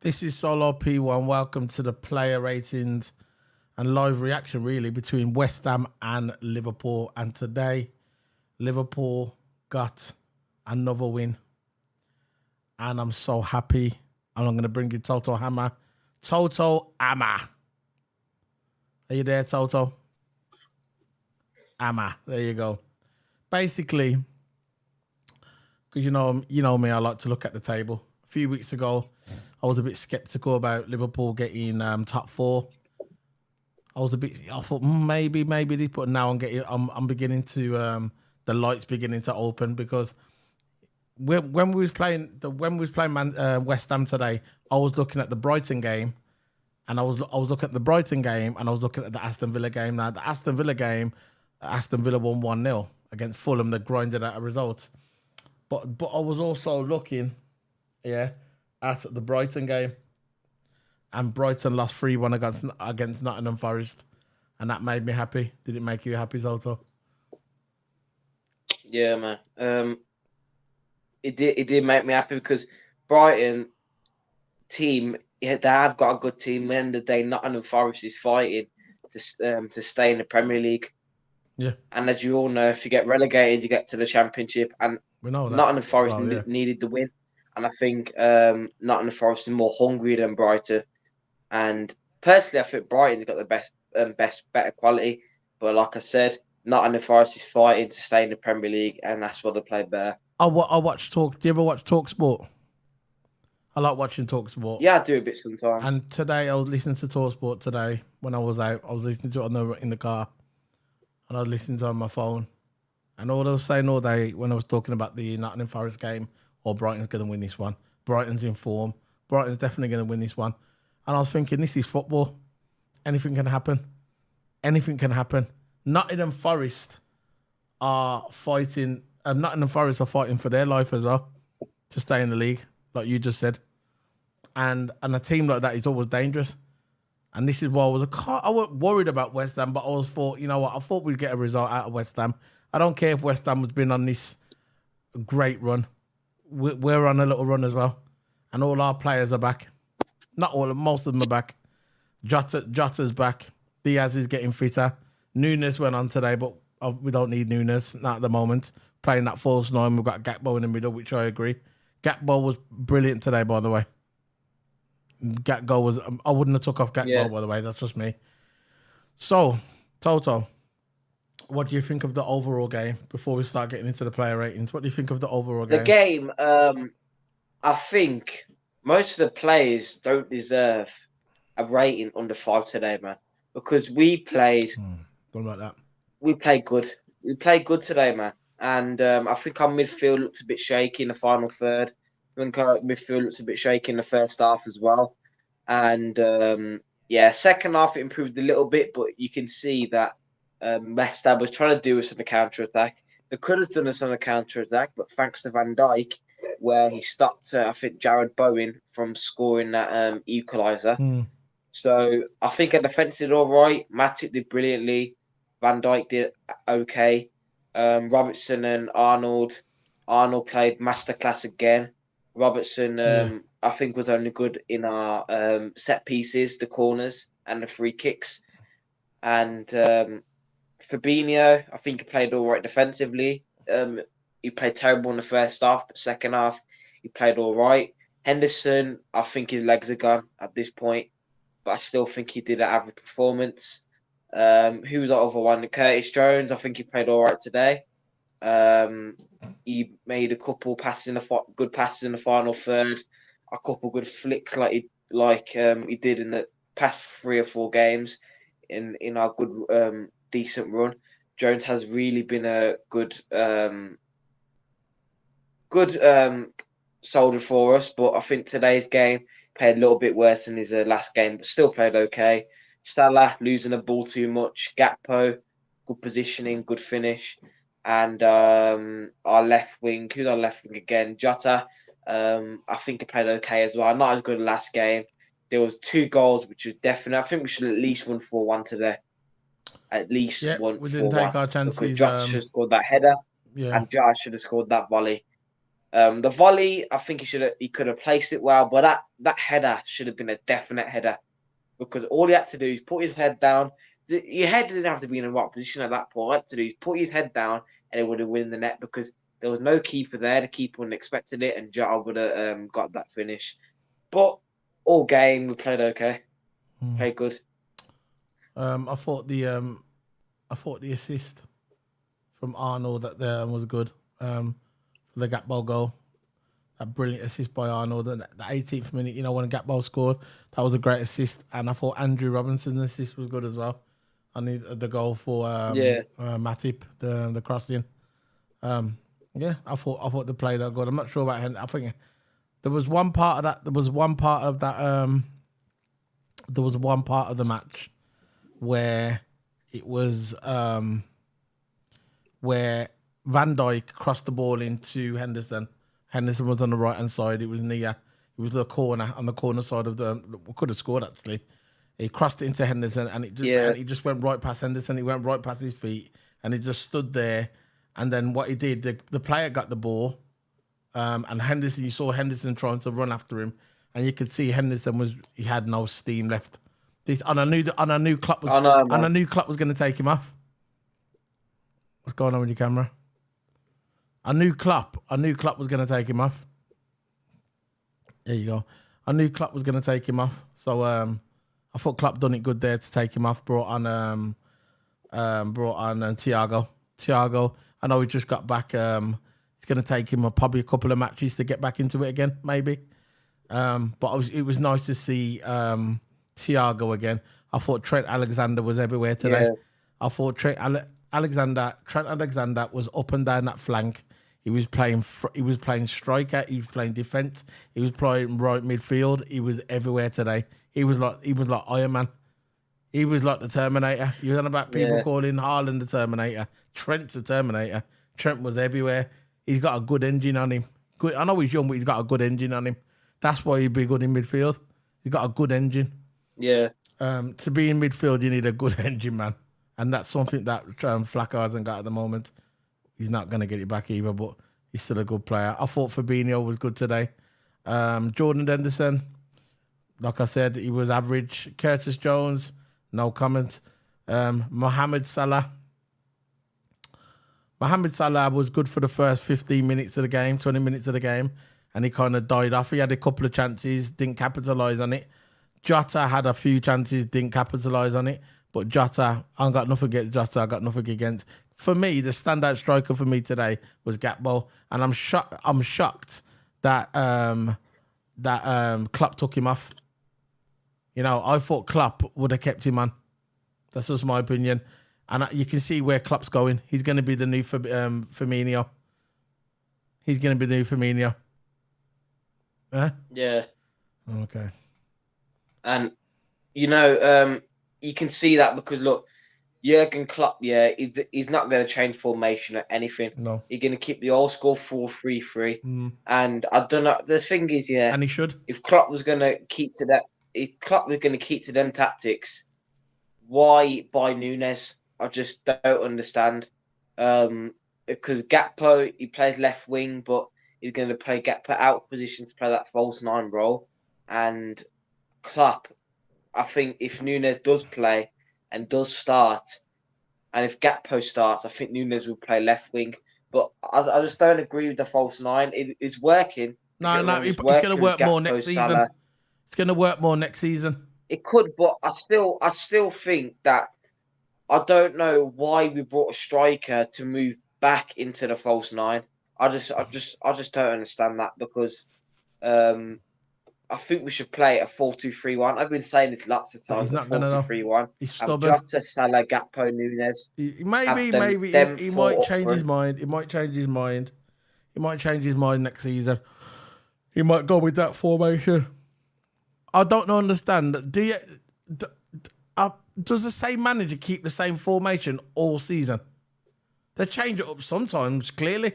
This is Solo P1. Welcome to the player ratings and live reaction, really, between West Ham and Liverpool. And today, Liverpool got another win. And I'm so happy. And I'm going to bring you Toto Hammer. Toto Hammer. Are you there, Toto? Hammer. There you go. Basically, because you know me, I like to look at the table. A few weeks ago, I was a bit skeptical about Liverpool getting top four. I thought maybe they put. Now I'm beginning to the lights beginning to open because when we was playing West Ham today, I was looking at the Brighton game, and I was looking at the Brighton game, and I was looking at the Aston Villa game. Now the Aston Villa game, Aston Villa won 1-0 against Fulham. They grinded out a result, but I was also looking, at the Brighton game, and Brighton lost 3-1 against Nottingham Forest, and that made me happy. Did it make you happy, Toto? Yeah, man. It did make me happy because Brighton team, they have got a good team. At the end of the day, Nottingham Forest is fighting to stay in the Premier League. Yeah. And as you all know, if you get relegated, you get to the Championship. And We know that. Nottingham Forest needed the win. And I think Nottingham Forest is more hungry than Brighton. And personally, I think Brighton's got the better quality. But like I said, Nottingham Forest is fighting to stay in the Premier League, and that's what they play better. I watch Talk. Do you ever watch Talk Sport? I like watching Talk Sport. Yeah, I do a bit sometimes. And today I was listening to Talk Sport today when I was out. I was listening to it in the car, and I was listening to it on my phone. And all I was saying all day when I was talking about the Nottingham Forest game, Brighton's going to win this one. Brighton's in form. Brighton's definitely going to win this one. And I was thinking, this is football. Anything can happen. Anything can happen. Nottingham Forest are fighting. Nottingham Forest are fighting for their life as well to stay in the league, like you just said. And a team like that is always dangerous. And this is why I wasn't worried about West Ham, but I was thought, you know what, I thought we'd get a result out of West Ham. I don't care if West Ham has been on this great run. We're on a little run as well. And all our players are back. Not all, most of them are back. Jota's back. Diaz is getting fitter. Nunes went on today, but we don't need Nunes, not at the moment. Playing that false nine, we've got Gakpo in the middle, which I agree. Gakpo was brilliant today, by the way. Gakpo was. I wouldn't have took off Gakpo, by the way. That's just me. So, Toto, what do you think of the overall game before we start getting into the player ratings? What do you think of the overall game? The game, I think most of the players don't deserve a rating under 5 today, man, because we played. Don't like that. We played good. We played good today, man. And I think our midfield looks a bit shaky in the final third. I think our midfield looks a bit shaky in the first half as well. And second half it improved a little bit, but you can see that West Ham was trying to do us on the counter attack. They could have done us on the counter attack, but thanks to Van Dijk, where he stopped, I think, Jared Bowen from scoring that equaliser. So I think our defence did all right. Matip did brilliantly. Van Dijk did okay. Robertson and Arnold played masterclass again. Robertson, I think, was only good in our set pieces, the corners, and the free kicks. And Fabinho, I think he played all right defensively. He played terrible in the first half, but second half he played all right. Henderson, I think his legs are gone at this point, but I still think he did an average performance. Who was the other one? Curtis Jones, I think he played all right today. He made a couple good passes in the final third, a couple good flicks like he did in the past 3 or 4 games in our good decent run. Jones has really been a good soldier for us, but I think today's game played a little bit worse than his last game, but still played okay. Salah losing the ball too much. Gakpo, good positioning, good finish. And our left wing, who's our left wing again? Jota, I think he played okay as well. Not as good as last game. There was 2 goals, which was definite. I think we should at least win 4-1 today. At least one. We didn't take our chances. Jota should have scored that header, and Jota should have scored that volley. The volley, I think he could have placed it well, but that header should have been a definite header because all he had to do is put his head down. Your head didn't have to be in the right position at that point. All he had to do is put his head down, and it would have won the net because there was no keeper there. The keeper wouldn't have expected it, and Jota would have got that finish. But all game we played okay, played good. I thought the assist from Arnold that there was good. For the Gakpo goal, that brilliant assist by Arnold at the 18th minute. You know, when Gakpo scored, that was a great assist. And I thought Andrew Robinson's assist was good as well. I need the goal for Matip, the crossing. I thought the play that good. I'm not sure about him. I think there was one part of that. There was one part of the match where it was where Van Dijk crossed the ball into Henderson. Henderson was on the right hand side. It was near. It was the corner on the corner side of we could have scored actually. He crossed it into Henderson and he just went right past Henderson. He went right past his feet and he just stood there. And then what he did, the player got the ball, and Henderson. You saw Henderson trying to run after him, and you could see he had no steam left. I knew Klopp was going to take him off. What's going on with your camera? I knew Klopp was going to take him off. There you go. I knew Klopp was going to take him off. So I thought Klopp done it good there to take him off. Brought on Thiago. Thiago, I know he just got back. It's going to take him probably a couple of matches to get back into it again, maybe. But it was nice to see Thiago again. I thought Trent Alexander was everywhere today. Yeah. I thought Trent Alexander was up and down that flank. He was playing striker. He was playing defense. He was playing right midfield. He was everywhere today. He was like Iron Man. He was like the Terminator. You heard about people calling Haaland the Terminator. Trent's the Terminator. Trent was everywhere. He's got a good engine on him. Good. I know he's young, but he's got a good engine on him. That's why he'd be good in midfield. He's got a good engine. Yeah. To be in midfield, you need a good engine, man. And that's something that Flacco hasn't got at the moment. He's not going to get it back either, but he's still a good player. I thought Fabinho was good today. Jordan Henderson, like I said, he was average. Curtis Jones, no comment. Mohamed Salah. Mohamed Salah was good for the first 15 minutes of the game, 20 minutes of the game, and he kind of died off. He had a couple of chances, didn't capitalise on it. Jota had a few chances, didn't capitalise on it. But Jota, I got nothing against Jota. I got nothing against. For me, the standout striker for me today was Gakpo, and I'm shocked that Klopp took him off. You know, I thought Klopp would have kept him on. That's just my opinion, and you can see where Klopp's going. He's going to be the new Firmino. He's going to be the new Firmino. Huh? Yeah. Okay. And you know, you can see that because look, Jurgen Klopp, he's not going to change formation or anything. No, he's going to keep the old school 4-3-3. And I don't know. The thing is, and he should. If Klopp was going to keep to that, if Klopp was going to keep to them tactics, why buy Núñez? I just don't understand. Because Gakpo, he plays left wing, but he's going to play Gakpo out position to play that false nine role, and Klopp, I think if Núñez does play and does start, and if Gakpo starts, I think Núñez will play left wing. But I just don't agree with the false nine. It's working. No, it's going to work more next season. It's going to work more next season. It could, but I still think that I don't know why we brought a striker to move back into the false nine. I just don't understand that because I think we should play a 4-2-3-1. I've been saying this lots of times. He's not going to 4-2-3-1. He's stubborn. Jota, Salah, Gakpo, Núñez. Maybe he might change his mind. He might change his mind. He might change his mind next season. He might go with that formation. I don't understand. Does the same manager keep the same formation all season? They change it up sometimes, clearly.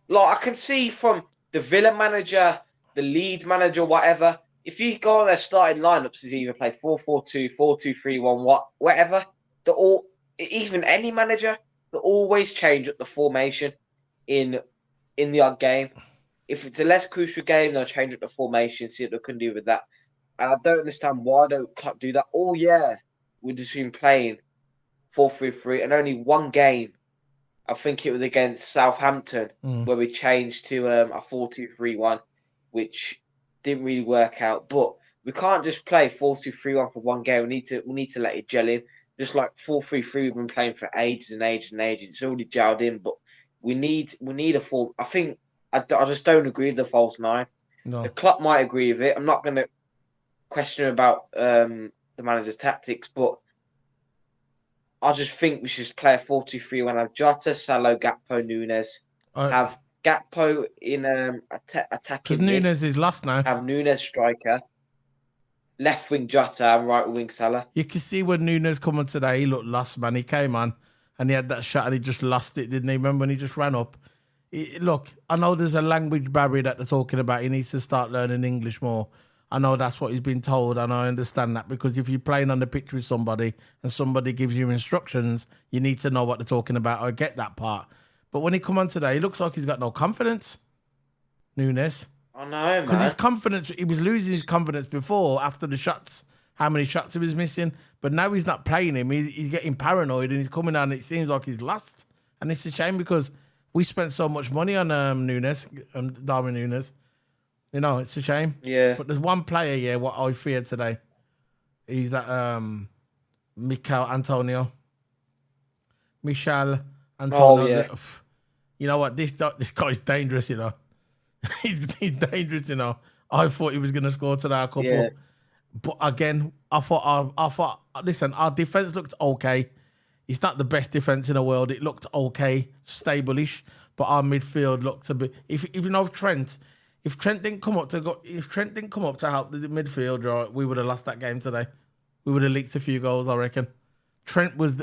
Like, I can see from the Villa manager, the Leeds manager, whatever, if you go on their starting lineups, is either play 4-4-2, 4-2-3-1, whatever, they're all, even any manager, they always change up the formation in in the odd game. If it's a less crucial game, they'll change up the formation, see what they can do with that. And I don't understand why don't Klopp do that. Oh yeah, we've just been playing 4-3-3, and only one game, I think it was against Southampton, where we changed to a 4-2-3-1, which didn't really work out. But we can't just play 4-2-3-1 for one game. We need to let it gel in. Just like 4-3-3, we've been playing for ages and ages and ages. It's already gelled in, but we need a form. I think I just don't agree with the false nine. No. The club might agree with it. I'm not going to question about the manager's tactics, but I just think we should play a 4-2-3 when have Jota, Salah, Gakpo, Nunes. Have Gakpo in attacking. Because Nunes is lost now. Have Nunes striker. Left wing Jota and right wing Salah. You can see when Nunes come on today, he looked lost, man. He came on and he had that shot and he just lost it, didn't he? Remember when he just ran up? Look, I know there's a language barrier that they're talking about. He needs to start learning English more. I know that's what he's been told, and I understand that, because if you're playing on the pitch with somebody and somebody gives you instructions, you need to know what they're talking about. I get that part. But when he come on today, he looks like he's got no confidence, Nunes. I know, man. Because his confidence, he was losing his confidence before after the shots, how many shots he was missing. But now he's not playing him. He's getting paranoid and he's coming on. It seems like he's lost. And it's a shame because we spent so much money on Nunes, Darwin Nunes. You know, it's a shame. Yeah. But there's one player, yeah, what I fear today. He's that Michel Antonio. Oh, yeah. You know what? This guy's dangerous, you know. he's dangerous, you know. I thought he was going to score today a couple. Yeah. But again, I thought, listen, our defence looked okay. It's not the best defence in the world. It looked okay, stable-ish. But our midfield looked a bit. If you know Trent, if Trent didn't come up to help the midfield, right, we would have lost that game today. We would have leaked a few goals, I reckon. Trent was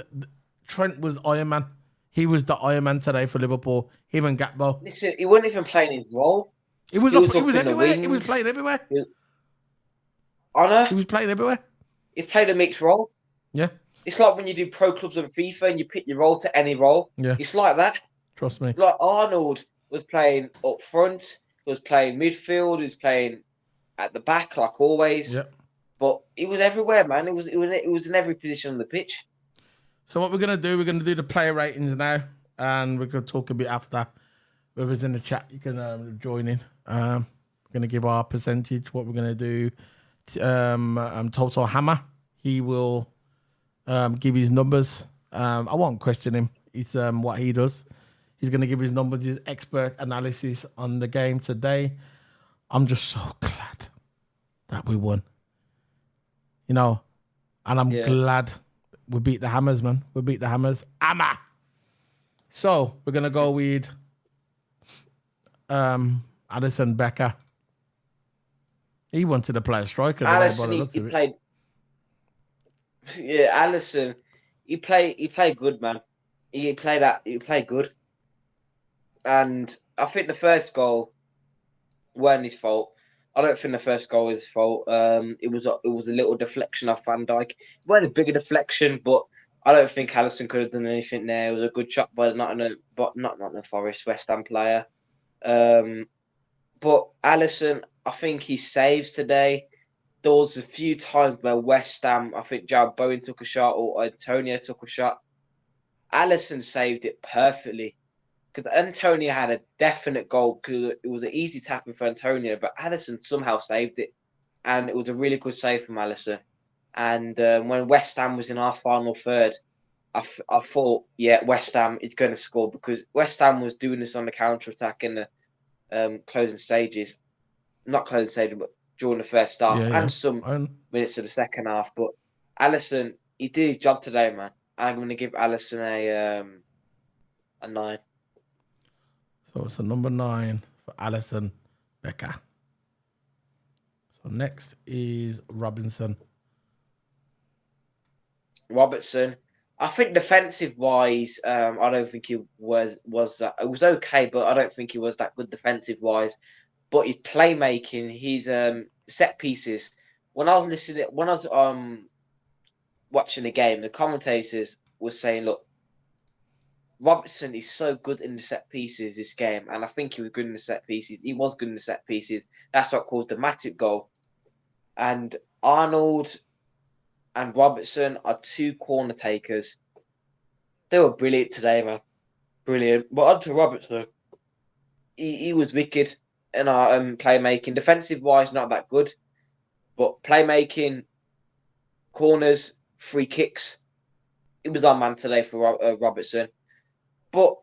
Iron Man. He was the Iron Man today for Liverpool. Him and Gakpo. Listen, he wasn't even playing his role. He was everywhere. He was playing everywhere. I know. He was playing everywhere. He played a mixed role. Yeah. It's like when you do pro clubs on FIFA and you pick your role to any role. Yeah. It's like that. Trust me. Like Arnold was playing up front, was playing midfield, was playing at the back like always. Yeah. But he was everywhere, man. It was in every position on the pitch. So what we're gonna do the player ratings now, and we're gonna talk a bit after. Whoever's in the chat, you can join in. We're gonna give our percentage. What we're gonna do. TOTO Hammer. He will give his numbers. I won't question him. It's what he does. He's going to give his numbers, his expert analysis on the game today. I'm just so glad that we won. You know, and I'm glad we beat the Hammers, man. We beat the Hammers. Hammer! So, we're going to go with Alisson Becker. He wanted to play a striker. Alisson, he played. Yeah, Alisson, he played good, man. He played good, and I think the first goal weren't his fault. I don't think the first goal was his fault. It was a little deflection off Van Dijk. It wasn't a bigger deflection, but I don't think Alisson could have done anything there. It was a good shot by not the Forest West Ham player. But Alisson, I think he saves today. There was a few times where West Ham, I think Jared Bowen took a shot or Antonio took a shot. Alisson saved it perfectly because Antonio had a definite goal because it was an easy tapping for Antonio, but Alisson somehow saved it, and it was a really good save from Alisson. And when West Ham was in our final third, I thought, yeah, West Ham is going to score because West Ham was doing this on the counter attack in the closing stages, not closing stages, but during the first half and some minutes of the second half. But Alisson, he did his job today, man. I'm going to give Alisson a 9. So it's a number 9 for Alisson Becker. So next is Robertson. I think defensive wise, I don't think he was that. It was okay, but I don't think he was that good defensive wise. But his playmaking, his set pieces. When I was watching the game, the commentators were saying, "Look, Robertson is so good in the set pieces this game, and I think he was good in the set pieces. He was good in the set pieces. That's what caused the Matip goal. And Arnold and Robertson are two corner takers. They were brilliant today, man. Brilliant. But on to Robertson, he was wicked in our playmaking. Defensive wise, not that good, but playmaking, corners, free kicks. It was our man today for Robertson. But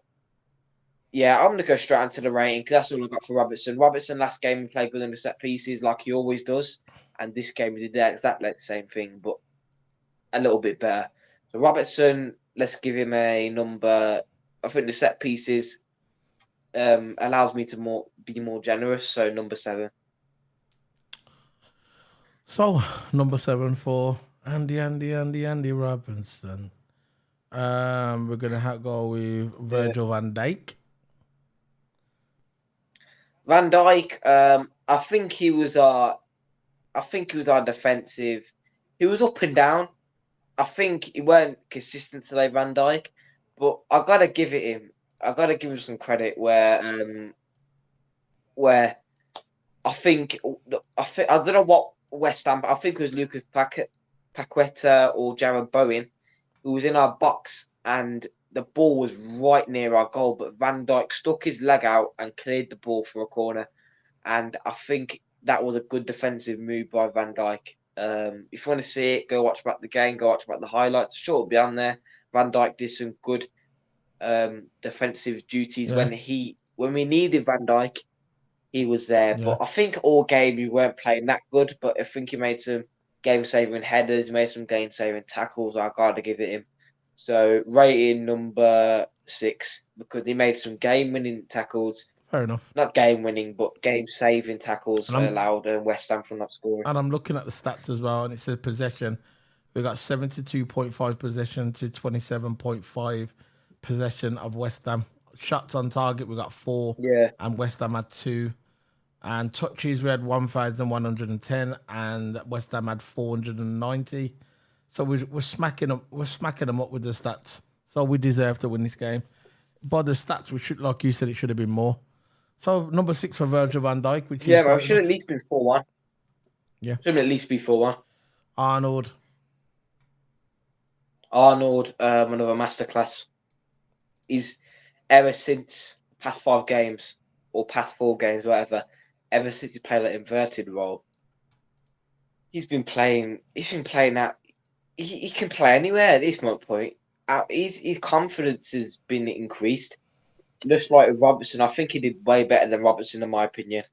yeah, I'm gonna go straight into the rating because that's all I got for Robertson. Robertson last game he played good in the set pieces like he always does, and this game he did exactly the same thing, but a little bit better. So Robertson, let's give him a number. I think the set pieces allows me to be more generous, so number 7. So number 7 for Andy Robinson. We're gonna go with Virgil van Dijk. Van Dijk, I think he was our defensive. He was up and down. I think he weren't consistent today, Van Dijk, but I gotta give it him. I gotta give him some credit where I think I don't know what West Ham. I think it was Lucas Paqueta or Jared Bowen who was in our box and the ball was right near our goal, but Van Dijk stuck his leg out and cleared the ball for a corner. And I think that was a good defensive move by Van Dijk. If you want to see it, go watch about the game, go watch about the highlights. Sure, it'll be on there. Van Dijk did some good defensive duties when we needed Van Dijk. He was there, but I think all game we weren't playing that good. But I think he made some game-saving headers, made some game-saving tackles. I gotta give it him. So rating number 6 because he made some game-winning tackles. Fair enough. Not game-winning, but game-saving tackles that allowed West Ham from not scoring. And I'm looking at the stats as well, and it says possession. We got 72.5 possession to 27.5 possession of West Ham. Shots on target, we got 4. Yeah. And West Ham had 2. And touches, we had 1,110, and West Ham had 490. So we're smacking them. We're smacking them up with the stats. So we deserve to win this game. By the stats, we should, like you said, it should have been more. So number 6 for Virgil van Dijk, which yeah, man, should at least be 4-1. Yeah, should at least be 4-1. Arnold, another masterclass. He's ever since past 5 games or past 4 games, whatever. Ever since he played that inverted role, he's been playing. He's been playing out. He can play anywhere at this point. His confidence has been increased. Just like Robertson, I think he did way better than Robertson in my opinion.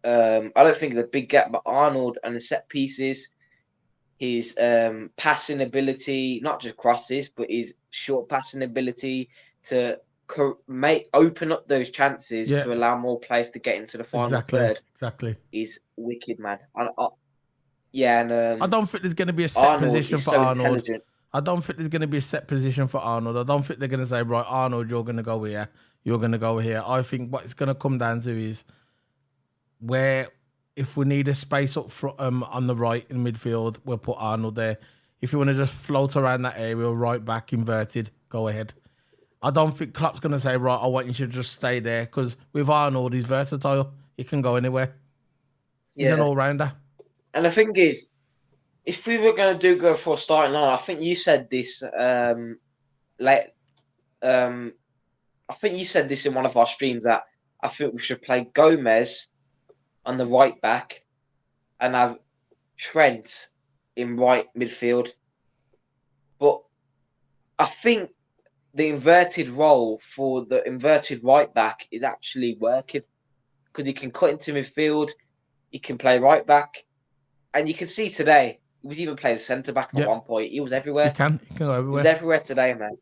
I don't think there's a big gap, but Arnold and the set pieces, his passing ability, not just crosses, but his short passing ability to open up those chances to allow more players to get into the final third. Exactly. Is wicked, man. I don't think there's going to be a set position for Arnold. Intelligent. I don't think there's going to be a set position for Arnold. I don't think they're going to say, right, Arnold, you're going to go here. You're going to go here. I think what it's going to come down to is where if we need a space up front, on the right in midfield, we'll put Arnold there. If you want to just float around that area, right back, inverted, go ahead. I don't think Klopp's going to say, right, I want you to just stay there because with Arnold, he's versatile. He can go anywhere. He's an all-rounder. And the thing is, if we were going to go for a starting line, I think you said this I think you said this in one of our streams that I think we should play Gomez on the right back and have Trent in right midfield. But I think the inverted role for the inverted right back is actually working because he can cut into midfield, he can play right back, and you can see today he was even playing centre back at one point. He was everywhere. He can go everywhere. He was everywhere today, man.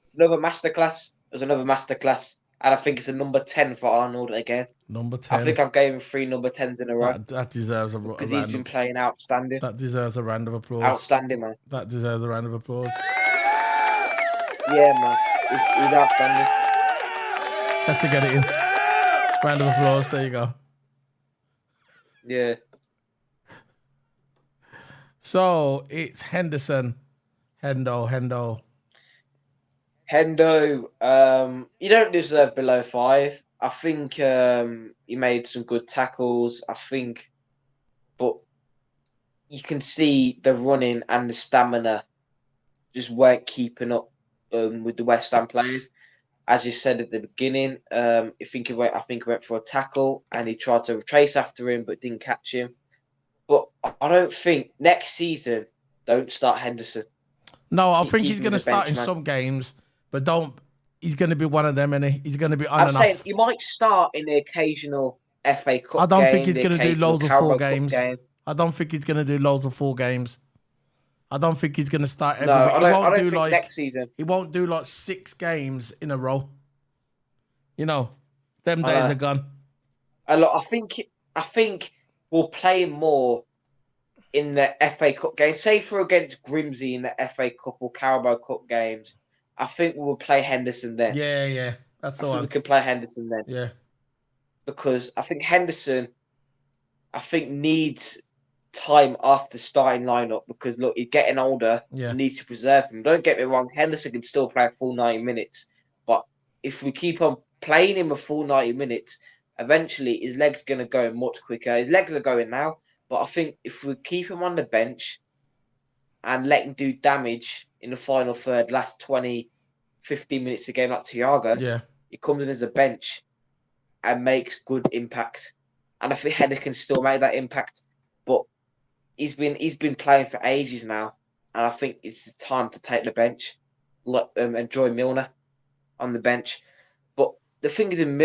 It's another masterclass. It was another masterclass, and I think it's a number 10 for Arnold again. Number 10. I think I've gave him 3 number 10s in a row. That deserves a because he's been playing outstanding. That deserves a round of applause. Outstanding, man. That deserves a round of applause. Yeah, man. He's outstanding. That's to get it in. Round of applause. There you go. Yeah. So it's Henderson. Hendo. Hendo, you don't deserve below 5. I think he made some good tackles. I think, but you can see the running and the stamina just weren't keeping up with the West Ham players. As you said at the beginning, I think he went for a tackle and he tried to trace after him but didn't catch him. But I don't think next season don't start Henderson. No, I think Keep he's him going to as a start in benchman. some games, but don't. He's going to be one of them, and he's going to be on I'm and saying off. he might start in the occasional FA I Cup don't think game, he's the going to do occasional loads of 4 Carabao Cup games. game. I don't think he's going to do loads of 4 games. I don't think he's going to start every No, week. I don't think like next season. he won't do like 6 games in a row. You know, them I days know. are gone. I think we'll play more in the FA Cup game. Say for against Grimsby in the FA Cup or Carabao Cup games. I think we will play Henderson then. Yeah, that's the I think one. we can play Henderson then. Yeah, because I think Henderson, needs time off the starting lineup because look, he's getting older. yeah. We need to preserve him. Don't get me wrong, Henderson can still play a full 90 minutes, but if we keep on playing him a full 90 minutes, eventually his legs are going to go much quicker. His legs are going now, but I think if we keep him on the bench and let him do damage in the final third, last 20, 15 minutes of the game like Thiago, Yeah. he comes in as a bench and makes good impact. And I think Header can still make that impact. But he's been playing for ages now. And I think it's the time to take the bench. And join Milner on the bench. But the thing is I'm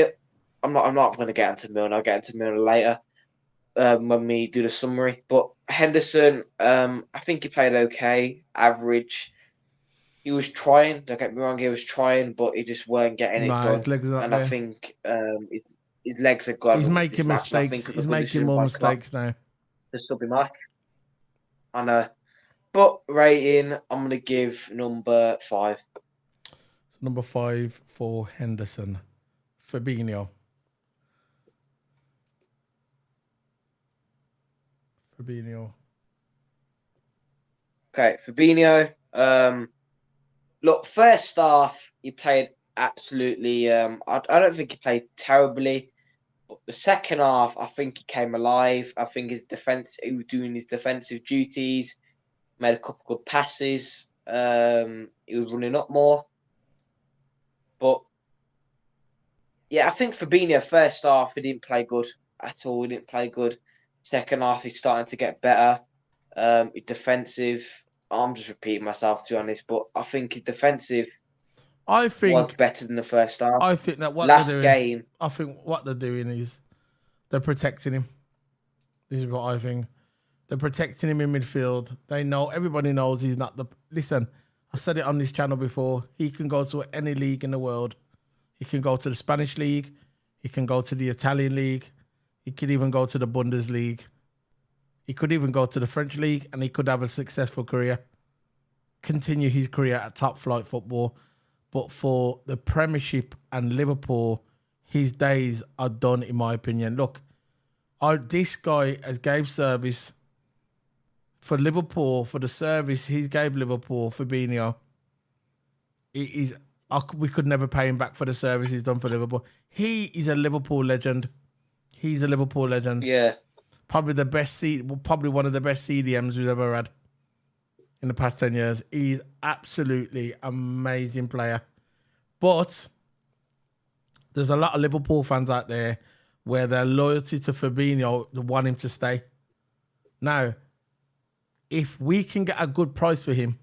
not going to get into Milner. I'll get into Milner later when we do the summary. But Henderson, I think he played okay, average. He was trying, don't get me wrong, he was trying, but he just weren't getting it done. His legs are not and there. I think his legs are gone. He's with making this match, mistakes. He's making more mistakes now. The subbing Mike. I know. But rating, I'm going to give number 5. Number 5 for Henderson. Fabinho. Okay, Fabinho. Look, first half, he played absolutely... I don't think he played terribly. But the second half, I think he came alive. I think he was doing his defensive duties. Made a couple good passes. He was running up more. But yeah, I think Fabinho first half he didn't play good at all. He didn't play good. Second half he's starting to get better. His defensive. I'm just repeating myself to be honest, but I think his defensive was better than the first half. I think that I think what they're doing is they're protecting him. This is what I think. They're protecting him in midfield. Everybody knows he's not the... Listen, I said it on this channel before. He can go to any league in the world. He can go to the Spanish league. He can go to the Italian league. He could even go to the Bundesliga. He could even go to the French league and he could have a successful career. Continue his career at top flight football. But for the Premiership and Liverpool, his days are done, in my opinion. Look, this guy has gave service for Liverpool, for the service he gave Liverpool, Fabinho. We could never pay him back for the service he's done for Liverpool. He is a Liverpool legend. He's a Liverpool legend. Yeah. Probably one of the best CDMs we've ever had in the past 10 years. He's absolutely amazing player. But there's a lot of Liverpool fans out there where their loyalty to Fabinho, they want him to stay. Now, if we can get a good price for him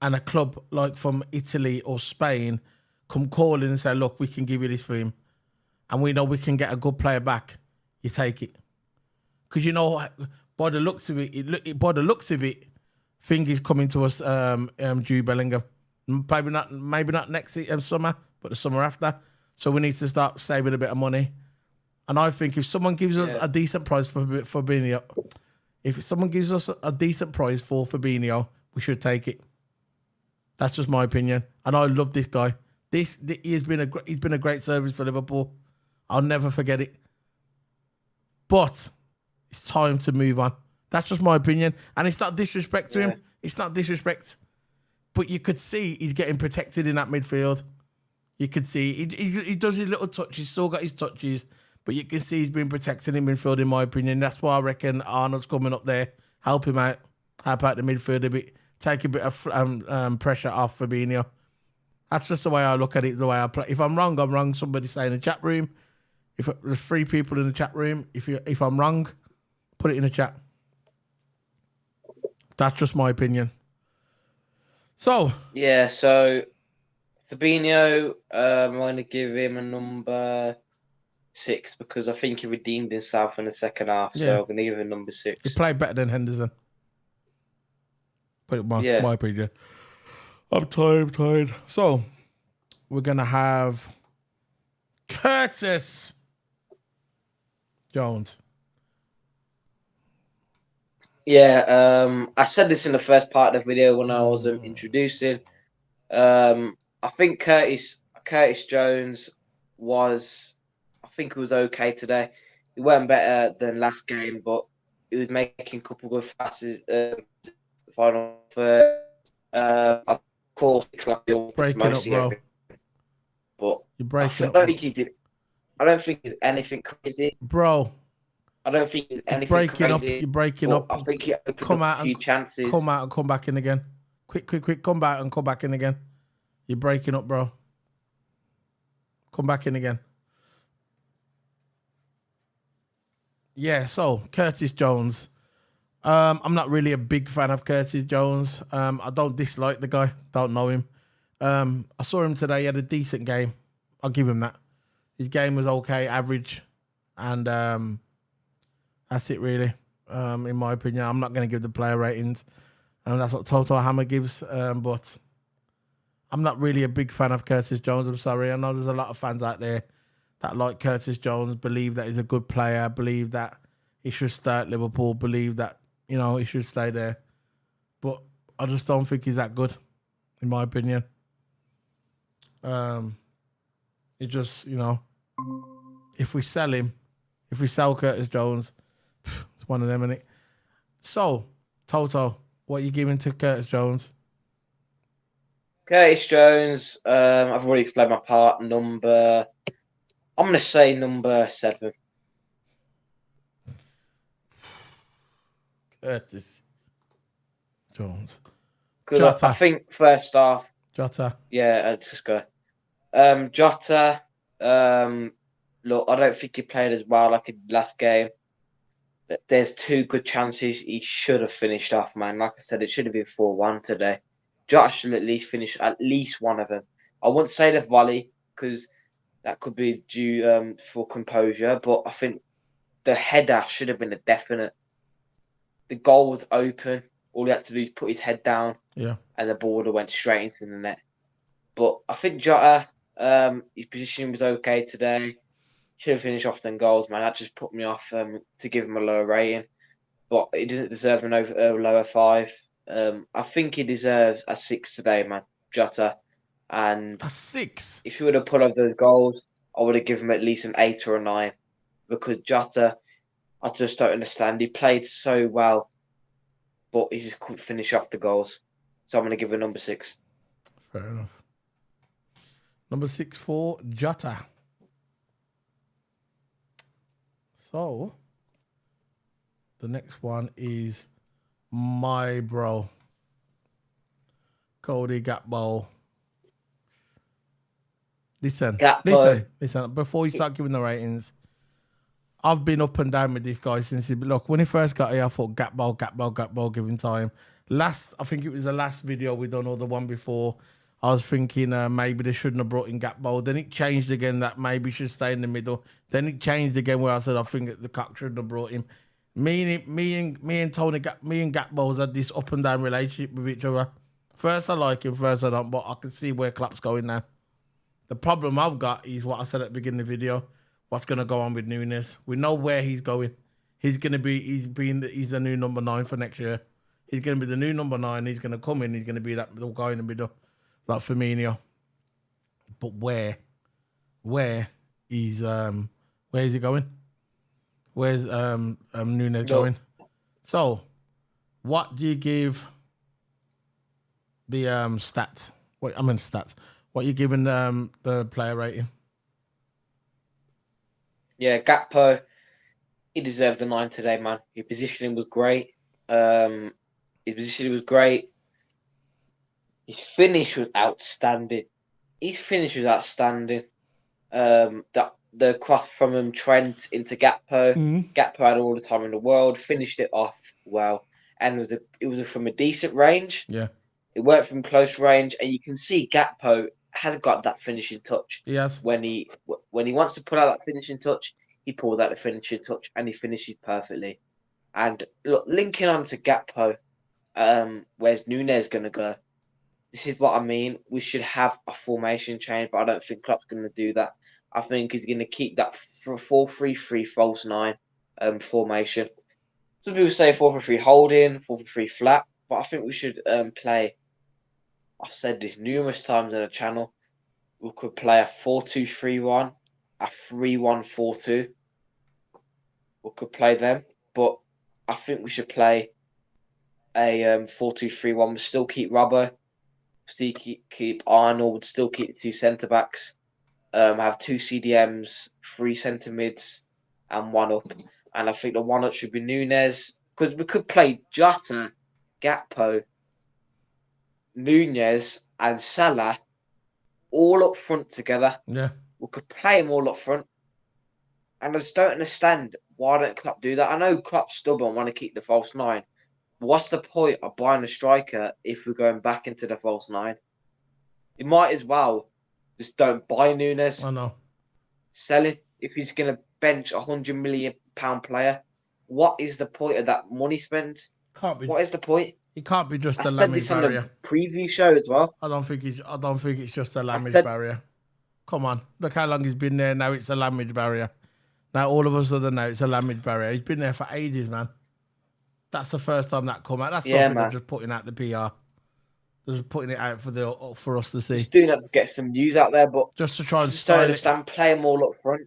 and a club like from Italy or Spain come calling and say, look, we can give you this for him and we know we can get a good player back, you take it. Because, by the looks of it, thing is coming to us, Jude Bellingham. Maybe not next summer, but the summer after. So we need to start saving a bit of money. And I think if someone gives us a decent price for Fabinho, we should take it. That's just my opinion. And I love this guy. He's been a great service for Liverpool. I'll never forget it. But it's time to move on. That's just my opinion. And it's not disrespect to him. It's not disrespect. but you could see he's getting protected in that midfield. You could see he does his little touches, he's still got his touches, but you can see he's been protected in midfield, in my opinion. That's why I reckon Arnold's coming up there, help him out, help out the midfield a bit, take a bit of pressure off Fabinho. That's just the way I look at it, the way I play. If I'm wrong, I'm wrong. Somebody say in the chat room. If there's 3 people in the chat room, if I'm wrong, put it in the chat. That's just my opinion. So yeah, so Fabinho, I'm going to give him a number 6 because I think he redeemed himself in the second half. Yeah. So I'm going to give him number 6. he played better than Henderson. Put it my opinion. I'm tired. So we're gonna have Curtis Jones. Yeah, I said this in the first part of the video when I was introducing. I think Curtis Jones was, I think he was okay today. He weren't better than last game, but he was making a couple of good passes. Final third, of course, Breaking up, bro. But You're breaking up. I don't think he's anything crazy, bro. I don't think he's anything crazy. You're breaking up. I think he come out a few chances. Come out and come back in again. Quick. Come back and come back in again. You're breaking up, bro. Come back in again. Yeah, so Curtis Jones. I'm not really a big fan of Curtis Jones. I don't dislike the guy. Don't know him. I saw him today. He had a decent game. I'll give him that. His game was okay, average. And that's it, really. In my opinion, I'm not going to give the player ratings. And that's what Toto Hammer gives. But I'm not really a big fan of Curtis Jones. I'm sorry. I know there's a lot of fans out there that like Curtis Jones, believe that he's a good player, believe that he should stay at Liverpool, believe that, you know, he should stay there. But I just don't think he's that good, in my opinion. It just, you know, if we sell Curtis Jones, it's one of them, innit? So, Toto, what are you giving to Curtis Jones? Curtis Jones, I've already explained my part. I'm going to say number 7. Curtis Jones. Because I think first half. Jota. Yeah, let's just go. Jota, look, I don't think he played as well like in the last game. There's 2 good chances he should have finished off, man. Like I said, it should have been 4-1 today. Jota should at least finish at least one of them. I wouldn't say the volley because that could be due for composure, but I think the header should have been a definite. The goal was open. All he had to do is put his head down, and the ball would have went straight into the net. But I think Jota, his position was okay today. Should have finished off them goals, man. That just put me off to give him a lower rating. But he doesn't deserve a lower 5. I think he deserves a 6 today, man. Jota. And a 6? If he would have put up those goals, I would have given him at least an 8 or a 9. Because Jota, I just don't understand. He played so well, but he just couldn't finish off the goals. So I'm going to give him a number 6. Fair enough. Number 6 for Jota. So, the next one is my bro, Cody Gakpo. Listen. Before you start giving the ratings, I've been up and down with this guy since when he first got here, I thought Gakpo, give him time. I think it was the last video we done or the one before. I was thinking maybe they shouldn't have brought in Gakpo. Then it changed again that maybe he should stay in the middle. Then it changed again where I said I think the cock shouldn't have brought him. Me and Gakpo's had this up and down relationship with each other. First I like him, first I don't, but I can see where Klopp's going now. The problem I've got is what I said at the beginning of the video. What's going to go on with Nunes? We know where he's going. He's the new number 9 for next year. He's going to be the new number 9. He's going to come in. He's going to be that little guy in the middle, like Firmino. But where is he going? Where's Nunes going? So, what do you give the stats. Stats. What you giving the player rating? Yeah, Gakpo, he deserved the 9 today, man. His positioning was great. His positioning was great. His finish was outstanding. That the cross from Trent into Gakpo. Gakpo had all the time in the world. Finished it off well, and it was from a decent range. Yeah, it worked from close range, and you can see Gakpo has got that finishing touch. Yes. When he wants to put out that finishing touch, he pulls out the finishing touch, and he finishes perfectly. And look, linking on to Gakpo, where's Nunez going to go? This is what I mean. We should have a formation change, but I don't think Klopp's going to do that. I think he's going to keep that 4-3-3 false 9 formation. Some people say 4-3-3 holding, 4-3-3 flat, but I think we should play. I've said this numerous times on the channel. We could play a 4-2-3-1, a 3-1-4-2. We could play them, but I think we should play a 4-2-3-1. We still keep Robbo. Still keep Arnold, still keep the 2 centre backs, have 2 CDMs, 3 centre mids, and 1 up. And I think the 1 up should be Nunez, because we could play Jota, Gakpo, Nunez, and Salah all up front together. Yeah, we could play them all up front, and I just don't understand why don't Klopp do that. I know Klopp's stubborn, want to keep the false 9. What's the point of buying a striker if we're going back into the false 9? You might as well just don't buy Nunez. I know. Sell him if he's going to bench £100 million player. What is the point of that money spent? Can't be. What is the point? He can't be just a language language barrier. On the preview show as well. I don't think it's just a language barrier. Come on, look how long he's been there. Now it's a language barrier. Now all of a sudden now it's a language barrier. He's been there for ages, man. That's the first time that come out. That's something they're just putting out the PR. They're just putting it out for us to see. Just doing that to get some news out there, but just to try and just don't understand. Play them all up front.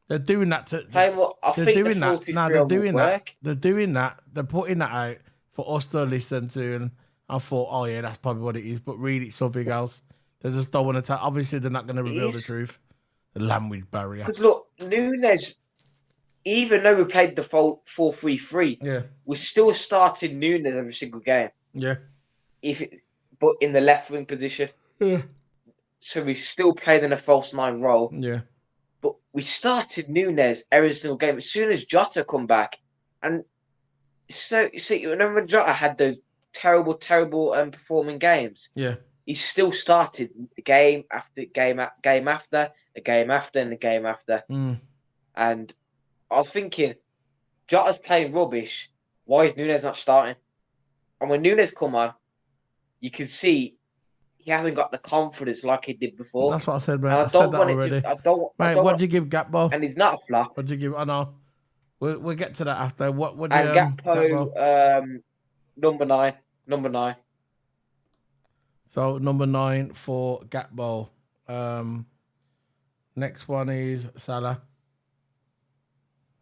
They're doing that to. Play them all, they're doing that. No, they're doing that. They're doing that. They're putting that out for us to listen to, and I thought, oh yeah, that's probably what it is. But really, it's something else. They just don't want to tell. Obviously, they're not going to reveal the truth. The language barrier. Because look, Nunez. Even though we played the 4-3-3, we're still starting Nunez every single game. Yeah. But in the left wing position. Yeah. So we still played in a false 9 role. Yeah. But we started Nunez every single game as soon as Jota come back. And so, you see, remember when Jota had those terrible performing games? Yeah. He still started game after game after the game after and the game after. And I was thinking, Jota's playing rubbish. Why is Nunez not starting? And when Nunez come on, you can see he hasn't got the confidence like he did before. That's what I said, man. I said that already. What do you give Gakpo? And he's not a flop. What do you give? I know. We'll get to that after. What do you Gakpo, number 9. Number 9. So number 9 for Gakpo. Next one is Salah.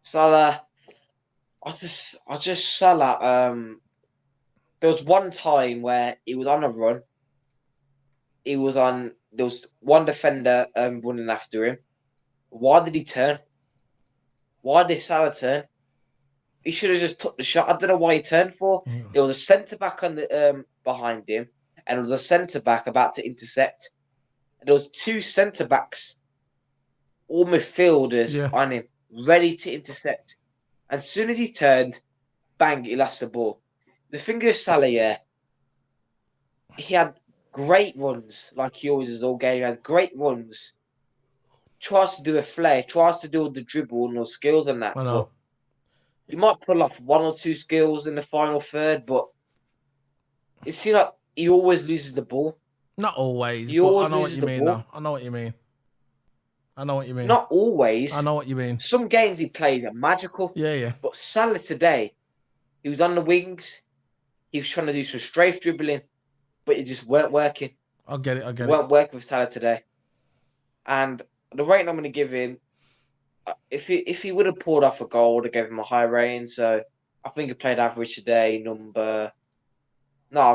Salah, I just Salah. There was one time where he was on a run. There was one defender running after him. Why did he turn? Why did Salah turn? He should have just took the shot. I don't know why he turned for. There was a centre back on the behind him, and there was a centre back about to intercept. And there was 2 centre backs, all midfielders on him, ready to intercept. As soon as he turned, bang, he lost the ball. The thing with Salah, he had great runs, like he always does all game. He has great runs. Tries to do a flare, tries to do all the dribble and all skills and that. I know. He might pull off 1 or 2 skills in the final third, but it seems like he always loses the ball. Not always. I know what you mean, though. I know what you mean. Not always. I know what you mean. Some games he plays are magical. Yeah. But Salah today, he was on the wings. He was trying to do some strafe dribbling, but it just weren't working. I get it. Weren't working with Salah today. And the rating I'm going to give him, if he would have pulled off a goal, I would have given him a high rating. So I think he played average today. I'm going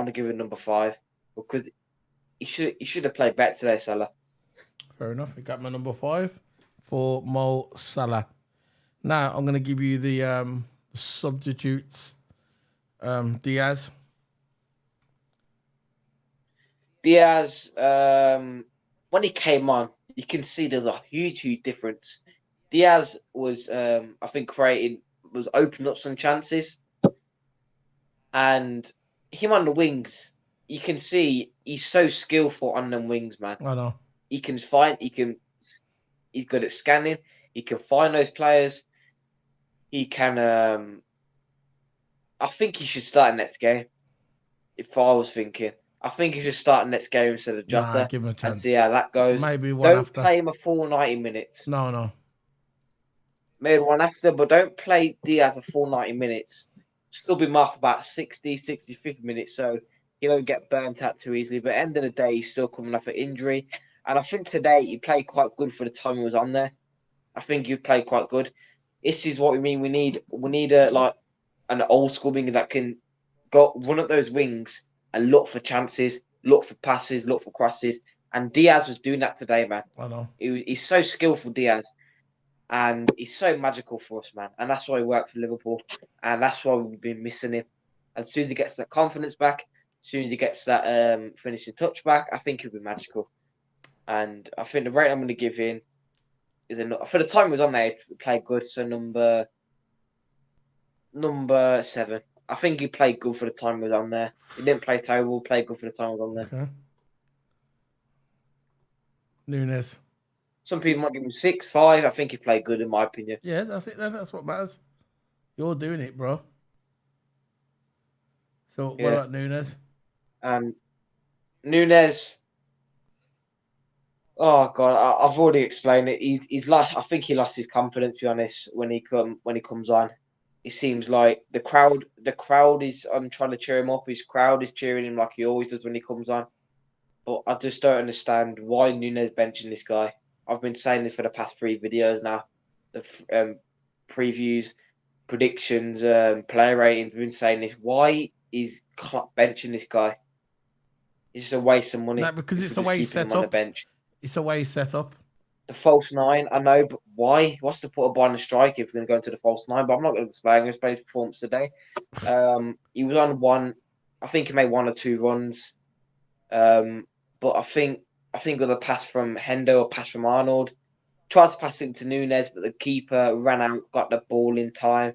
to give him number 5. because he should have played better today, Salah. Fair enough. You got my number 5 for Mo Salah. Now I'm going to give you the substitutes. Diaz. Diaz, when he came on, you can see there's a huge difference. Diaz was, I think, was opening up some chances, and him on the wings, you can see he's so skillful on them wings, man. I know. He's good at scanning. He can find those players. He can. I think he should start next game. If I was thinking, I think he should start next game instead of Jota, give him a chance and see how that goes. Maybe one don't after. play him a full 90 minutes. No. Maybe one after, but don't play Diaz a full 90 minutes. Sub him off about 60, 65 minutes so he don't get burnt out too easily. But at the end of the day, he's still coming off an injury. And I think today he played quite good for the time he was on there. I think he played quite good. This is what we mean. We need an old school winger that can go run up those wings and look for chances, look for passes, look for crosses. And Diaz was doing that today, man. I know. He's so skillful, Diaz. And he's so magical for us, man. And that's why he worked for Liverpool. And that's why we've been missing him. And as soon as he gets that confidence back, as soon as he gets that finishing touch back, I think he'll be magical. And I think the rate I'm going to give him is enough. For the time he was on there, he played good. So number 7. I think he played good for the time he was on there. He didn't play terrible, played good for the time he was on there. Okay. Nunes. Some people might give him 6, 5. I think he played good, in my opinion. Yeah, that's it. That's what matters. You're doing it, bro. So what about Nunes? Nunes. Oh God, I've already explained it. He's like, I think he lost his confidence. To be honest, when he comes on, it seems like the crowd is trying to cheer him up. His crowd is cheering him like he always does when he comes on. But I just don't understand why Nunes benching this guy. I've been saying this for the past 3 videos now. The previews, predictions, player ratings. We've been saying this. Why is Klopp benching this guy? It's just a waste of money. No, because it's the way he's set up. It's the way he's set up. The false 9, I know, but why? What's the point of buying a striker if we're going to go into the false 9? But I'm not going to explain. I'm going to explain his performance today. He was on one. I think he made 1 or 2 runs. But I think with a pass from Hendo or pass from Arnold, tried to pass it to Nunes, but the keeper ran out, got the ball in time.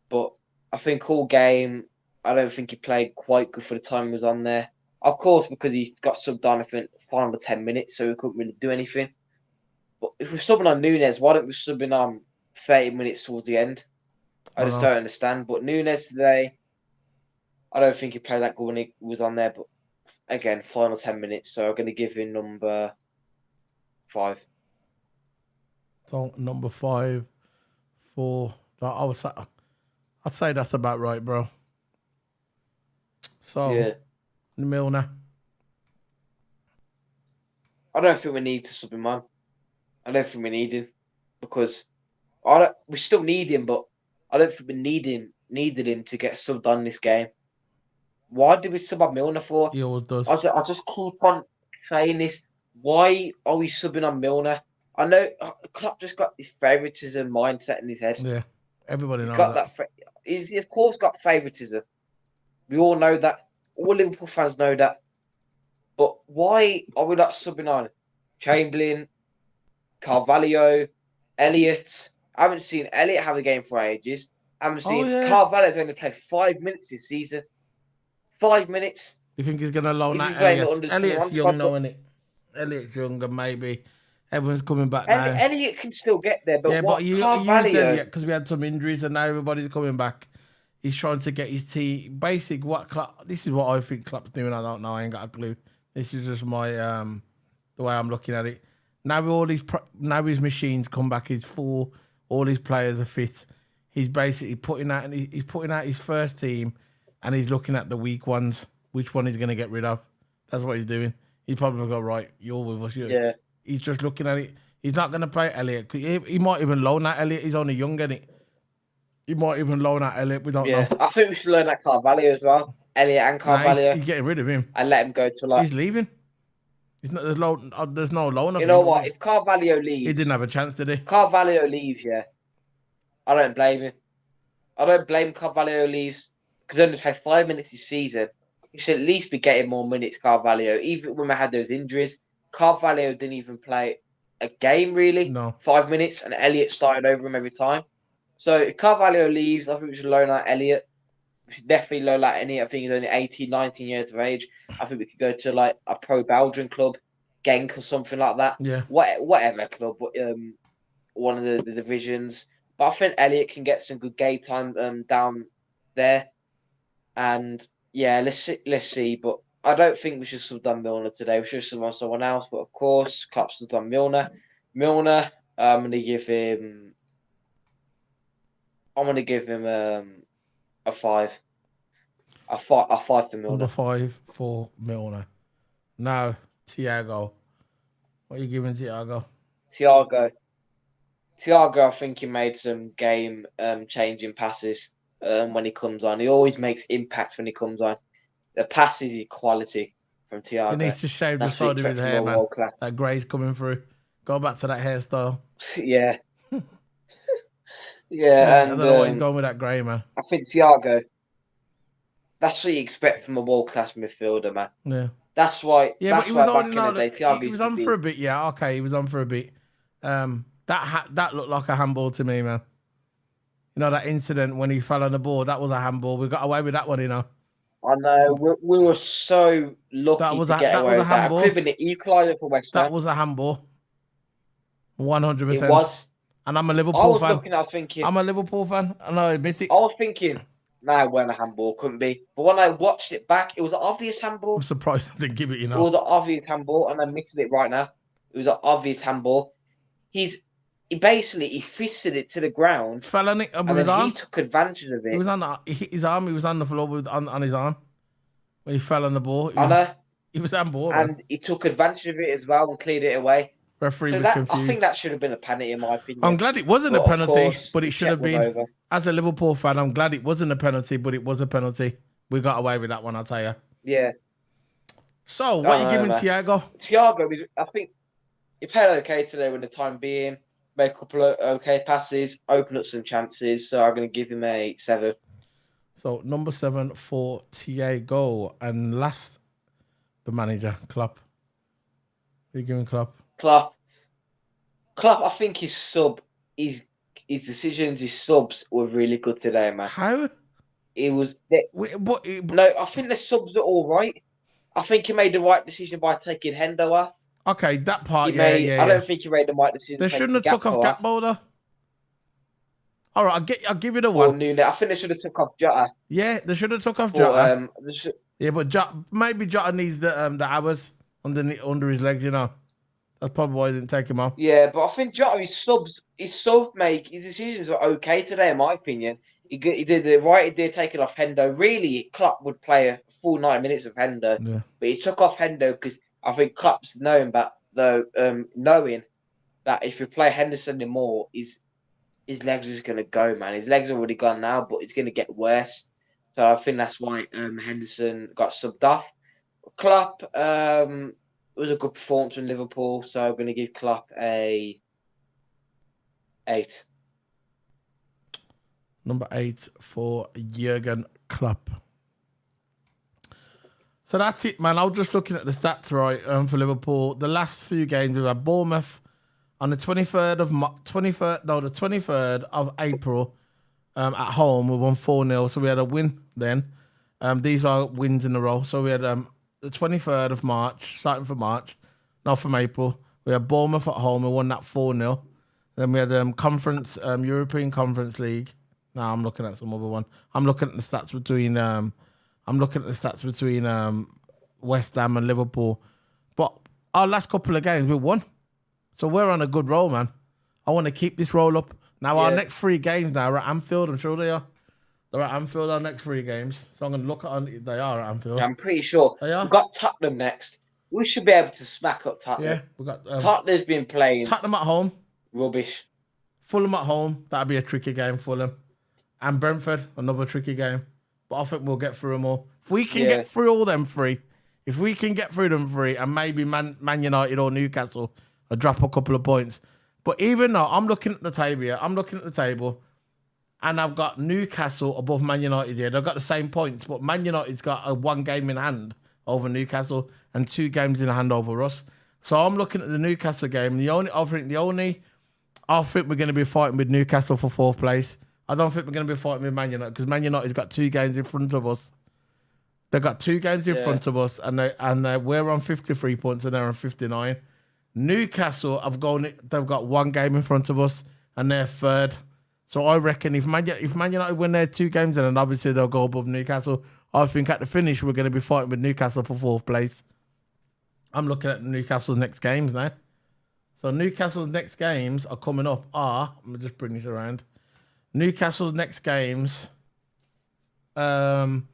But I think all game, I don't think he played quite good for the time he was on there. Of course, because he got subbed on, I think, final 10 minutes, so he couldn't really do anything. But if we're subbing on Nunes, why don't we subbing on 30 minutes towards the end? I just don't understand. But Nunes today, I don't think he played that good when he was on there. But again, final 10 minutes, so I'm going to give him number 5. So number 5 for that. I'd say that's about right, bro. So yeah. Milner. I don't think we need to sub him on. I don't think we need him because we still need him, but I don't think we needed him to get subbed on this game. Why did we sub on Milner for? He always does. I just keep on saying this. Why are we subbing on Milner? I know Klopp just got this favouritism mindset in his head. Yeah, everybody knows that. He's of course got favouritism. We all know that. All Liverpool fans know that. But why are we not subbing on Chamberlain, Carvalho, Elliott? I haven't seen Elliott have a game for ages. I haven't seen Carvalho's only played 5 minutes this season. 5 minutes. You think he's going to loan that Elliott? Elliott's young now, isn't it? Elliott's younger, maybe. Everyone's coming back now. Elliott can still get there, but but you used Elliott because we had some injuries and now everybody's coming back. He's trying to get his team. Basically, this is what I think Klopp's doing. I don't know. I ain't got a clue. This is just my the way I'm looking at it. Now his machines come back. He's full. All his players are fit. He's basically putting out his first team, and he's looking at the weak ones. Which one he's going to get rid of? That's what he's doing. He's probably got right. You're with us. Yeah. He's just looking at it. He's not going to play Elliott. He might even loan that Elliott. He's only young, isn't he? He might even loan out Elliott. We don't know. I think we should learn that Carvalho as well. Elliott and Nah, Carvalho he's getting rid of him. and let him go to like. He's leaving. He's not. There's no loan. You know what? If Carvalho He leaves, didn't have a chance, did he? Carvalho leaves. Yeah, I don't blame him. I don't blame Carvalho leaves because only played 5 minutes this season. He should at least be getting more minutes, Carvalho. Even when we had those injuries, Carvalho didn't even play a game really. No. 5 minutes, and Elliott started over him every time. So if Carvalho leaves, I think we should loan out Elliott. We should definitely loan out Elliott. I think he's only 18, 19 years of age. I think we could go to like a pro Belgian club, Genk or something like that. Yeah. Whatever club, one of the divisions. But I think Elliott can get some good game time down there. And yeah, let's see. But I don't think we should have done Milner today. We should have done someone else. But of course, Klopp's have done Milner. Milner, I'm gonna give him a 5. A 5 for Milner. Number 5 for Milner. Now, Thiago. What are you giving Thiago? Thiago, I think he made some game changing passes when he comes on. He always makes impact when he comes on. The passes is quality from Thiago. He needs to shave the side of his hair, man. That grey's coming through. Go back to that hairstyle. Yeah. Yeah, and I don't know what he's going with that grey, man. I think Thiago, that's what you expect from a world-class midfielder, man. Yeah. That's why. Yeah, that's but he was why on. back in the day, Thiago he was on for a bit. Yeah, okay, he was on for a bit. That looked like a handball to me, man. You know that incident when he fell on the ball. That was a handball. We got away with that one, you know. I know. We were so lucky to get away with that. It could have been an equaliser for West Ham. That was a handball. 100%. It was. And I'm a Liverpool fan. I was thinking. I'm a Liverpool fan, and I admit it. I was thinking, nah, it wasn't a handball, couldn't be. But when I watched it back, it was an obvious handball. I'm surprised they didn't give it, you know. It was an obvious handball, and I admitted it right now. It was an obvious handball. He fisted it to the ground. Fell on it with and his arm. He took advantage of it. He hit his arm. He was on the floor on his arm when he fell on the ball. I know. He was handball, and he took advantage of it as well and cleared it away. Referee was confused. I think that should have been a penalty, in my opinion. I'm glad it wasn't a penalty, but it should have been. Over. As a Liverpool fan, I'm glad it wasn't a penalty, but it was a penalty. We got away with that one, I'll tell you. Yeah. So, what are you giving Thiago? Thiago, I think he played okay today with the time being. Made a couple of okay passes, opened up some chances. So, I'm going to give him a 7. So, number 7 for Thiago. And last, the manager, Klopp. Who are you giving Klopp? Klopp, I think his decisions, his subs were really good today, man. How? It was. No, I think the subs are all right. I think he made the right decision by taking Hendo off. Okay, that part, I don't think he made the right decision. They shouldn't have took off Gakpo, though. All right, I'll give you the one. I think they should have took off Jota. Yeah, they should have took off Jota. Yeah, but maybe Jota needs the hours under his legs, you know. That's probably why he didn't take him off. Yeah, but I think Jota, his decisions were okay today, in my opinion. He did the right idea taking off Hendo. Really, Klopp would play a full 90 minutes of Hendo. Yeah. But he took off Hendo because I think Klopp's knowing that if you play Henderson anymore, his legs are just going to go, man. His legs are already gone now, but it's going to get worse. So I think that's why Henderson got subbed off. Klopp, it was a good performance in Liverpool, so I'm going to give Klopp a 8. Number 8 for Jurgen Klopp. So that's it, man. I was just looking at the stats, right, for Liverpool. The last few games, we had Bournemouth on the 23rd of April at home. We won 4-0, so we had a win then. These are wins in a row. So we had the 23rd of March, starting from March, not from April. We had Bournemouth at home. We won that 4-0. Then we had European Conference League. No, I'm looking at some other one. I'm looking at the stats between West Ham and Liverpool. But our last couple of games, we won. So we're on a good roll, man. I want to keep this roll up. Now, Our next 3 games now are at Anfield. I'm sure they are. They're at Anfield, our next 3 games. So I'm going to look at they are at Anfield. I'm pretty sure. They are. We've got Tottenham next. We should be able to smack up Tottenham. Yeah, we got Tottenham's been playing Tottenham at home. Rubbish. Fulham at home. That'll be a tricky game, Fulham. And Brentford, another tricky game. but I think we'll get through them all. If we can Yeah. get through all them three, if we can get through them three, and maybe Man United or Newcastle will drop a couple of points. But even though I'm looking at the table here, and I've got Newcastle above Man United here. They've got the same points, but Man United's got a 1 game in hand over Newcastle and 2 games in hand over us. So I'm looking at the Newcastle game. I think we're going to be fighting with Newcastle for 4th place. I don't think we're going to be fighting with Man United because Man United's got 2 games in front of us. They've got 2 games in front of us, and we're on 53 points and they're on 59. Newcastle they've got 1 game in front of us, and they're 3rd. So I reckon if Man United win their 2 games, then obviously they'll go above Newcastle. I think at the finish we're going to be fighting with Newcastle for 4th place. I'm looking at Newcastle's next games now. So Newcastle's next games are coming up let me just bring this around. Newcastle's next games, Everton,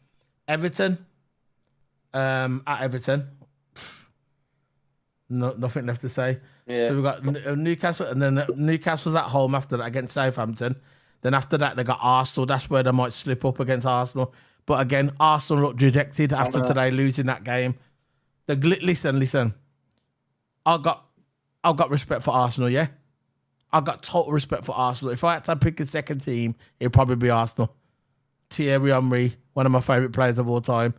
at Everton. Nothing left to say. Yeah. So we've got Newcastle, and then Newcastle's at home after that against Southampton. Then after that, they got Arsenal. That's where they might slip up against Arsenal. But again, Arsenal look dejected after today losing that game. Listen. I've got respect for Arsenal, yeah? I've got total respect for Arsenal. If I had to pick a second team, it'd probably be Arsenal. Thierry Henry, one of my favourite players of all time.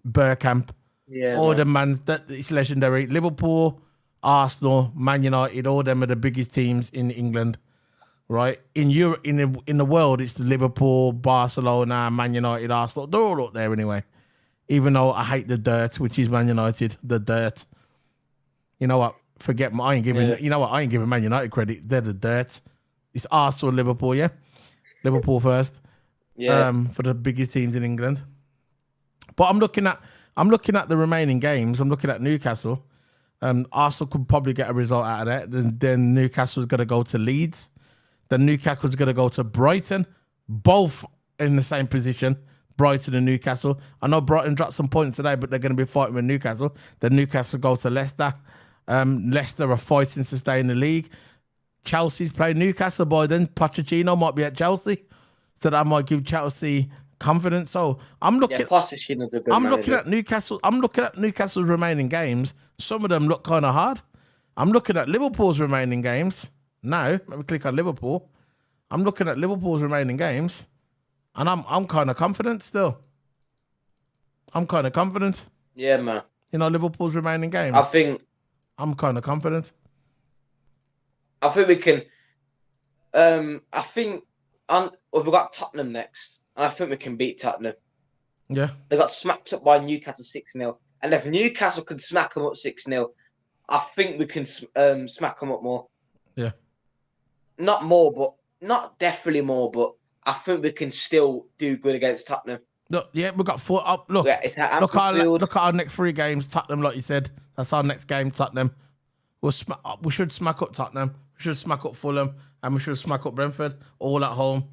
Bergkamp. Yeah. All the mans, it's legendary. Liverpool, Arsenal, Man United, all them are the biggest teams in England, right? In Europe, in the world, it's Liverpool, Barcelona, Man United, Arsenal. They're all up there anyway. Even though I hate the dirt, which is Man United, the dirt. You know what? I ain't giving Man United credit. They're the dirt. It's Arsenal, Liverpool, yeah? Liverpool first. Yeah. For the biggest teams in England. But I'm looking at the remaining games. I'm looking at Newcastle. Arsenal could probably get a result out of that. Then Newcastle's going to go to Leeds. Then Newcastle's going to go to Brighton. Both in the same position, Brighton and Newcastle. I know Brighton dropped some points today, but they're going to be fighting with Newcastle. Then Newcastle go to Leicester. Leicester are fighting to stay in the league. Chelsea's playing Newcastle, boy. Then Pochettino might be at Chelsea. So that might give Chelsea confidence. So I'm looking. Looking at Newcastle. I'm looking at Newcastle's remaining games. Some of them look kind of hard. I'm looking at Liverpool's remaining games. Now, let me click on Liverpool. I'm looking at Liverpool's remaining games, and I'm kind of confident still. I'm kind of confident. Yeah, man. You know, Liverpool's remaining games. I'm kind of confident. I think we can. We've got Tottenham next, and I think we can beat Tottenham. Yeah. They got smacked up by Newcastle 6-0. And if Newcastle could smack them up 6-0, I think we can smack them up more. Yeah. Not definitely more, but I think we can still do good against Tottenham. Look, yeah, we've got 4 up. Look, look at our next 3 games. Tottenham, like you said, that's our next game. Tottenham. We should smack up Tottenham. We should smack up Fulham, and we should smack up Brentford, all at home.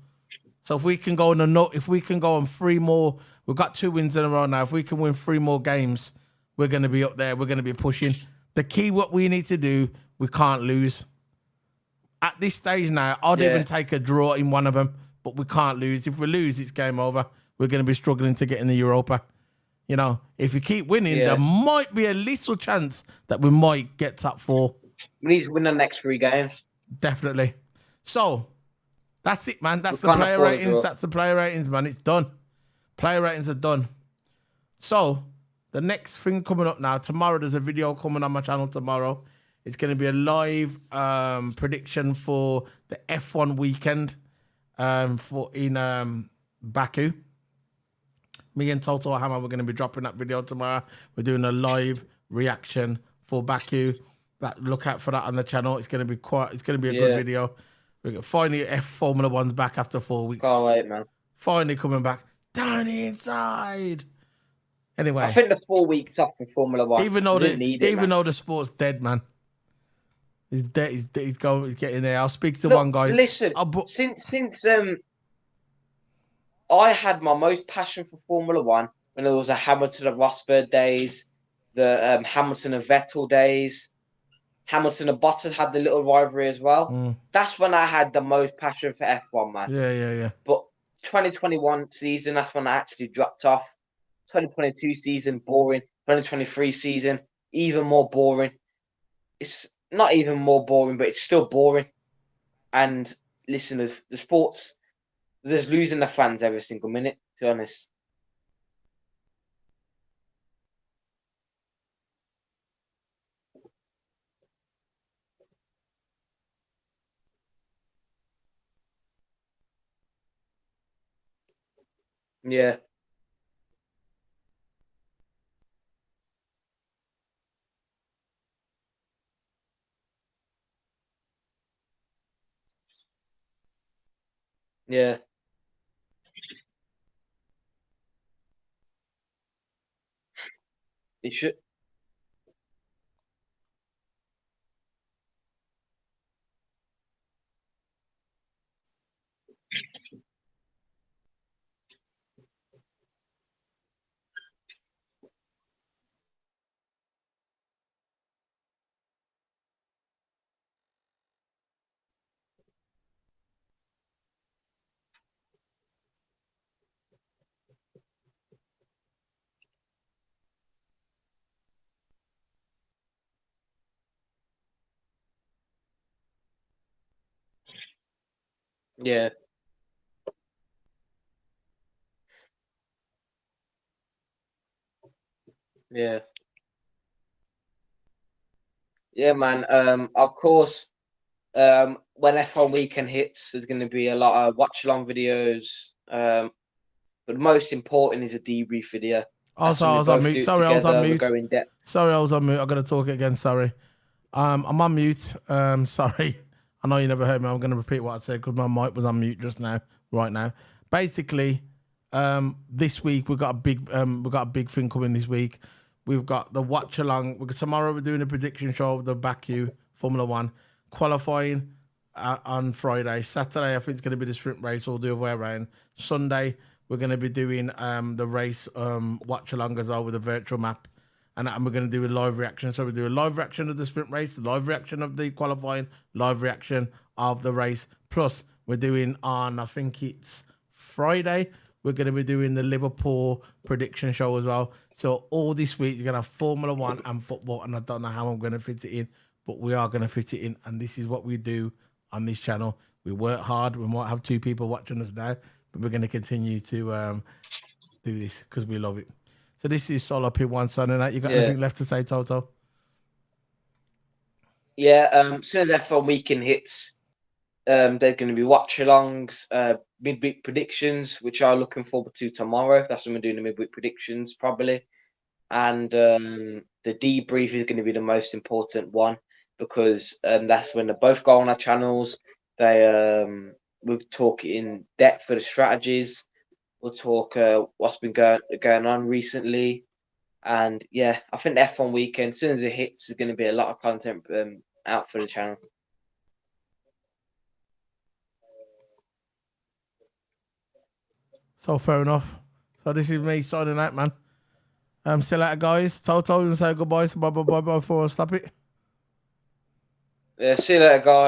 So if we can go on 3 more, we've got 2 wins in a row now. If we can win 3 more games, we're going to be up there. We're going to be pushing. The key, what we need to do, we can't lose. At this stage now, I'd even take a draw in one of them, but we can't lose. If we lose, it's game over. We're going to be struggling to get in the Europa. You know, if we keep winning, there might be a little chance that we might get top 4. We need to win the next 3 games. Definitely. So, that's it, man. That's the player ratings. That's the player ratings, man. It's done. Player ratings are done. So, the next thing coming up now, tomorrow, there's a video coming on my channel tomorrow. It's going to be a live prediction for the F1 weekend in Baku. Me and Toto Hammer, we're going to be dropping that video tomorrow. We're doing a live reaction for Baku. Look out for that on the channel. It's going to be a good video. Finally, Formula 1's back after 4 weeks. Can't wait, man. Finally coming back. Down inside. Anyway. I think the 4 weeks off for Formula 1. Even though the sport's dead, man. He's dead. He's getting there. I'll speak to one guy. Listen, since I had my most passion for Formula 1 when there was a Hamilton and Rosberg days, the Hamilton and Vettel days. Hamilton and Bottas had the little rivalry as well. That's when I had the most passion for F1, man. Yeah. But 2021 season, that's when I actually dropped off. 2022 season, boring. 2023 season, even more boring. It's not even more boring, but it's still boring. And listeners, the sports, there's losing the fans every single minute, to be honest. Yeah, yeah, it should. Yeah, yeah, yeah, man. Of course, when F1 weekend hits, there's going to be a lot of watch along videos. But most important is a debrief video. That's Also, when I we was on both mute. do it Sorry, I was on together. We mute. go in depth. Sorry, I was on mute. I got to talk again. Sorry. I'm on mute. Sorry. I know you never heard me. I'm going to repeat what I said because my mic was on mute just now, right now. Basically, this week we got a big thing coming this week. We've got the watch along. Tomorrow we're doing a prediction show of the Baku Formula One qualifying on Friday. Saturday I think it's going to be the sprint race all the other way around. Sunday we're going to be doing the race watch along as well with a virtual map. And we're going to do a live reaction. So we do a live reaction of the sprint race, the live reaction of the qualifying, live reaction of the race. Plus, we're doing on, I think it's Friday, we're going to be doing the Liverpool prediction show as well. So all this week, you're going to have Formula One and football. And I don't know how I'm going to fit it in, but we are going to fit it in. And this is what we do on this channel. We work hard. We might have 2 people watching us now, but we're going to continue to do this because we love it. So this is Solo P1 Sunday night. You got anything left to say, Toto? Yeah, as soon as F1 weekend hits, there's going to be watch alongs, midweek predictions, which I'm looking forward to tomorrow. That's when we're doing the midweek predictions, probably. And the debrief is going to be the most important one because that's when they both go on our channels. They we'll talk in depth for the strategies. We'll talk what's been going on recently. And yeah, I think the F1 weekend, as soon as it hits, there's going to be a lot of content out for the channel. So fair enough. So this is me signing out, man. See you later, guys. Toto, you say goodbye. Bye before I stop it. Yeah, see you later, guys.